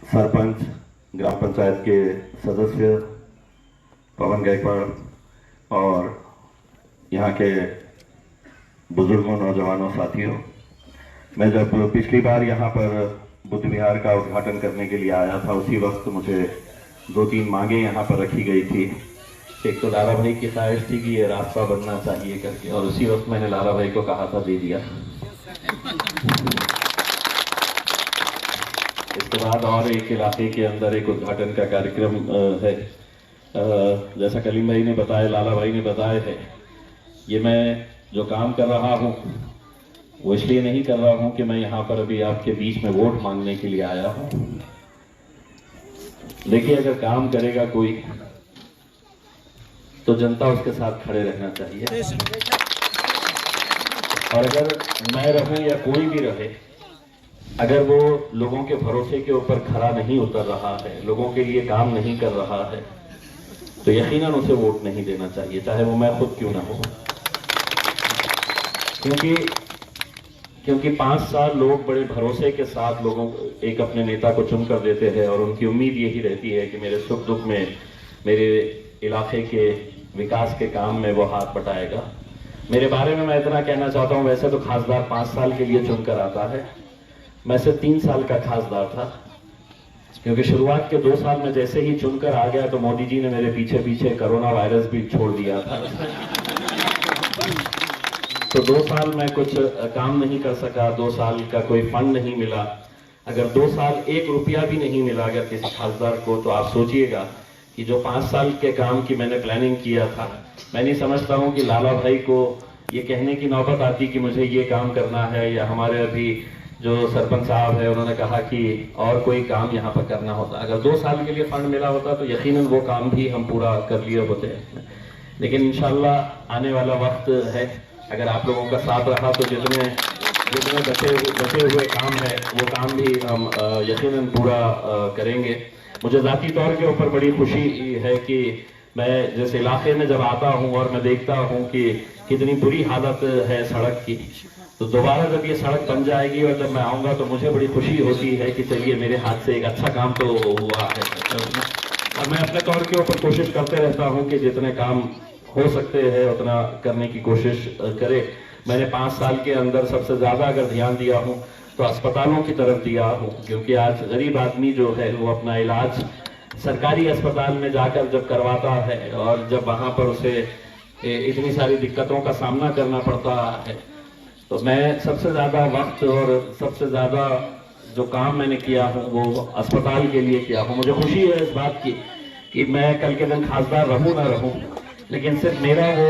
सरपंच, ग्राम पंचायत के सदस्य पवन गायकवाड़ और यहाँ के बुजुर्गों, नौजवानों, साथियों, मैं जब पिछली बार यहाँ पर बुद्ध विहार का उद्घाटन करने के लिए आया था, उसी वक्त मुझे 2-3 मांगे यहाँ पर रखी गई थी। एक तो लाला भाई की ख्वाहिश थी कि ये रास्ता बनना चाहिए करके, और उसी वक्त मैंने लाला भाई को कहा था, दे दिया। इसके बाद और एक इलाके के अंदर एक उद्घाटन का कार्यक्रम है। जैसा कलीम भाई ने बताया, लाला भाई ने बताया है, ये मैं जो काम कर रहा हूँ वो इसलिए नहीं कर रहा हूँ कि मैं यहाँ पर अभी आपके बीच में वोट मांगने के लिए आया हूँ। देखिए, अगर काम करेगा कोई तो जनता उसके साथ खड़े रहना चाहिए, और अगर मैं रहूं या कोई भी रहे, अगर वो लोगों के भरोसे के ऊपर खरा नहीं उतर रहा है, लोगों के लिए काम नहीं कर रहा है, तो यकीनन उसे वोट नहीं देना चाहिए, चाहे वो मैं खुद क्यों ना हो। क्योंकि 5 साल लोग बड़े भरोसे के साथ लोगों एक अपने नेता को चुन कर देते हैं, और उनकी उम्मीद यही रहती है कि मेरे सुख दुख में, मेरे इलाके के विकास के काम में वो हाथ बटाएगा। मेरे बारे में मैं इतना कहना चाहता हूं, वैसे तो खासदार 5 साल के लिए चुनकर आता है, मैं सिर्फ 3 साल का खासदार था, क्योंकि शुरुआत के 2 साल में जैसे ही चुनकर आ गया तो मोदी जी ने मेरे पीछे पीछे कोरोना वायरस भी छोड़ दिया था। तो 2 साल में कुछ काम नहीं कर सका, 2 साल का कोई फंड नहीं मिला। अगर 2 साल 1 रुपया भी नहीं मिला अगर किसी खासदार को, तो आप सोचिएगा कि जो 5 साल के काम की मैंने प्लानिंग किया था, मैं नहीं समझता हूं कि लाला भाई को ये कहने की नौबत आती कि मुझे ये काम करना है, या हमारे अभी जो सरपंच साहब है उन्होंने कहा कि और कोई काम यहाँ पर करना होता। अगर 2 साल के लिए फंड मिला होता तो यकीनन वो काम भी हम पूरा कर लिए होते। लेकिन इंशाल्लाह आने वाला वक्त है, अगर आप लोगों का साथ रहा तो जितने बचे हुए काम है वो काम भी हम यकीनन पूरा करेंगे। मुझे ज़ाती तौर के ऊपर बड़ी खुशी है कि मैं जिस इलाके में जब आता हूं और मैं देखता हूं कि कितनी बुरी हालत है सड़क की, तो दोबारा जब ये सड़क बन जाएगी और जब मैं आऊंगा तो मुझे बड़ी खुशी होती है कि चलिए मेरे हाथ से एक अच्छा काम तो हुआ है। और मैं अपने तौर के ऊपर कोशिश करते रहता हूं कि जितने काम हो सकते हैं उतना करने की कोशिश करे। मैंने 5 साल के अंदर सबसे ज्यादा अगर ध्यान दिया हूं तो अस्पतालों की तरफ दिया हूं, क्योंकि आज गरीब आदमी जो है वो अपना इलाज सरकारी अस्पताल में जाकर जब करवाता है, और जब वहां पर उसे इतनी सारी दिक्कतों का सामना करना पड़ता है, तो मैं सबसे ज्यादा वक्त और सबसे ज्यादा जो काम मैंने किया हूं वो अस्पताल के लिए किया हूं। मुझे खुशी है इस बात की कि मैं कल के दिन खासदार रहूं ना रहूं, लेकिन सिर्फ मेरा वो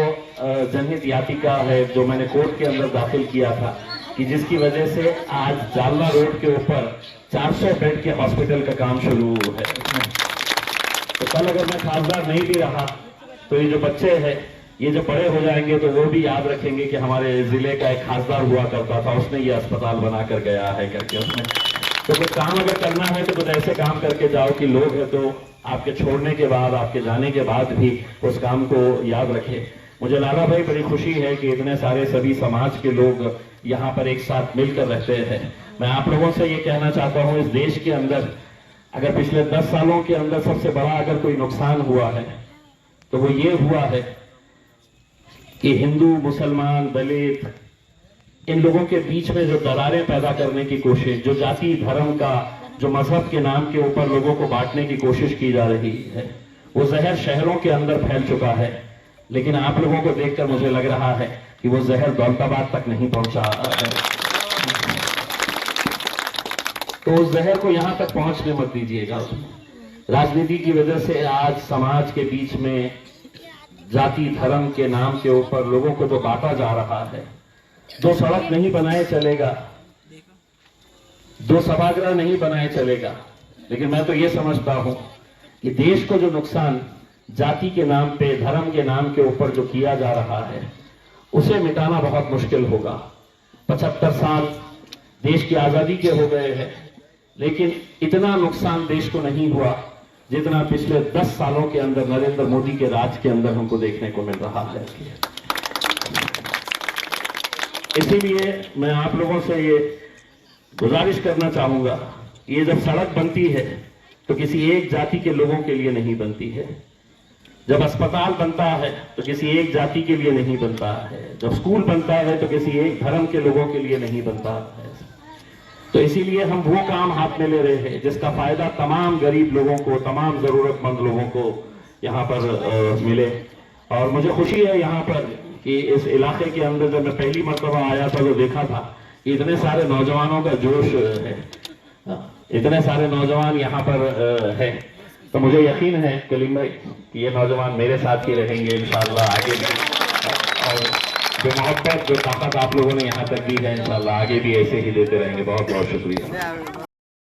जनहित याचिका है जो मैंने कोर्ट के अंदर दाखिल किया था, कि जिसकी वजह से आज जालना रोड के ऊपर 400 बेड के हॉस्पिटल का काम शुरू है। तो कल अगर मैं खासदार नहीं भी रहा तो ये जो बच्चे हैं, ये जो बड़े हो जाएंगे तो वो भी याद रखेंगे कि हमारे जिले का एक खासदार हुआ करता था, उसने ये अस्पताल बना कर गया है करके। उसने तो कुछ काम अगर करना है तो कुछ ऐसे काम करके जाओ कि लोग है तो आपके छोड़ने के बाद, आपके जाने के बाद भी उस काम को याद रखे। मुझे लाला भाई बड़ी खुशी है कि इतने सारे सभी समाज के लोग यहाँ पर एक साथ मिलकर रहते हैं। मैं आप लोगों से ये कहना चाहता हूँ, इस देश के अंदर अगर पिछले 10 सालों के अंदर सबसे बड़ा अगर कोई नुकसान हुआ है तो वो ये हुआ है कि हिंदू, मुसलमान, दलित, इन लोगों के बीच में जो दरारें पैदा करने की कोशिश, जो जाति धर्म का, जो मजहब के नाम के ऊपर लोगों को बांटने की कोशिश की जा रही है, वो जहर शहरों के अंदर फैल चुका है। लेकिन आप लोगों को देखकर मुझे लग रहा है कि वो जहर दौलताबाद तक नहीं पहुंचा है। तो उस जहर को यहां तक पहुंचने मत दीजिएगा। राजनीति की वजह से आज समाज के बीच में जाति धर्म के नाम के ऊपर लोगों को जो बांटा जा रहा है, 2 सड़क नहीं बनाए चलेगा, 2 सभागृह नहीं बनाए चलेगा, लेकिन मैं तो ये समझता हूं कि देश को जो नुकसान जाति के नाम पे, धर्म के नाम के ऊपर जो किया जा रहा है, उसे मिटाना बहुत मुश्किल होगा। 75 साल देश की आजादी के हो गए हैं, लेकिन इतना नुकसान देश को नहीं हुआ जितना पिछले 10 सालों के अंदर नरेंद्र मोदी के राज के अंदर हमको देखने को मिल रहा है। इसीलिए मैं आप लोगों से ये गुजारिश करना चाहूंगा, ये जब सड़क बनती है तो किसी एक जाति के लोगों के लिए नहीं बनती है। जब अस्पताल बनता है तो किसी एक जाति के लिए नहीं बनता है। जब स्कूल बनता है तो किसी एक धर्म के लोगों के लिए नहीं बनता है। तो इसीलिए हम वो काम हाथ में ले रहे हैं जिसका फायदा तमाम गरीब लोगों को, तमाम जरूरतमंद लोगों को यहाँ पर मिले। और मुझे खुशी है यहाँ पर कि इस इलाके के अंदर जब मैं पहली मरतबा आया था तो देखा था कि इतने सारे नौजवानों का जोश है, इतने सारे नौजवान यहाँ पर है। तो मुझे यकीन है कलीम भाई कि ये नौजवान मेरे साथ ही रहेंगे इंशाअल्लाह आगे भी, और जो मोहब्बत, जो ताकत आप लोगों ने यहाँ तक दी है इंशाअल्लाह आगे भी ऐसे ही देते रहेंगे। बहुत बहुत शुक्रिया।